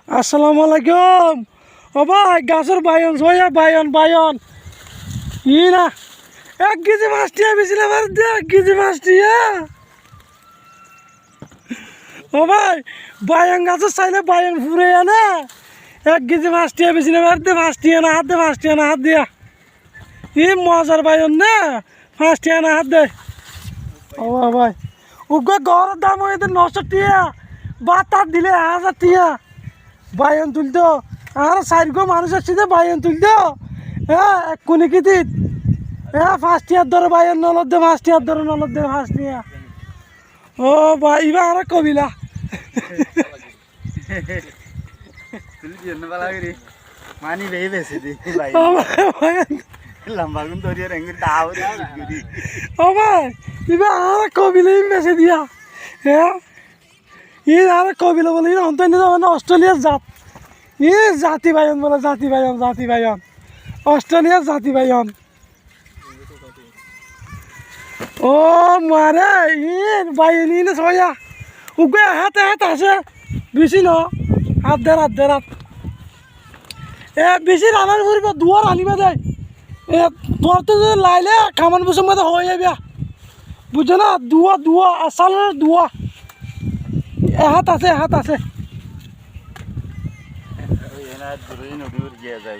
আসসালামু আলাইকুম। ও ভাই গাছের বায়ন সয়া বায়ন ই না 1 কেজি মাছ টিয়া বেছিলাম আর 1 কেজি মাছ টিয়া। ও ভাই বায়ন গাছের চাইলে বায়ন ফুরে না 1 কেজি মাছ টিয়া বেছিলাম আর মাছ টিয়া না হাত দিয়া ই মজার বায়ন না 5 টিয়া না হাত দে। ও ভাই উগা ঘরের দাম হয়েছে 900 টিয়া বাতার দিলে 1000 টিয়া বায়ন তুলতো আর 4 গো মানুষ আসছে যে বায়ন তুলতো হ্যাঁ এক কোনি কিতিত হ্যাঁ 5 টিয়ার ধরে বায়ন নলদ দে 5 টিয়ার ধরে নলদ দে 5 টিয়া। ও ভাই ইবা আর কবিলা তুলি জন্য বালা করি মানি বেই বেশি দি ভাই ও ভাই লম্বা গুন তোরি রঙের দাও দি ও ভাই ইবা আর কবিলা মেসে দিয়া হ্যাঁ ই আর কবিলা বলে না অন্তত না অস্ট্রেলিয়ার জাত ই জাতি বায়ন বলে জাতি বায়ন অস্ট্রেলিয়ার জাতি বায়ন। ও মারে ইন বায়ন ইন সয়া উগে হাতে আছে বেশি ন হাত দেরাত এ বেশি রানার ফুরব দুয়ার আনিবা দেয় এ তোর তো লাইলে খামান বসে মধ্যে হয়ে যাবে বুঝছো না দুয়া আসালের দুয়া হাত আছে এনা দূরে নদীর গিয়া যায়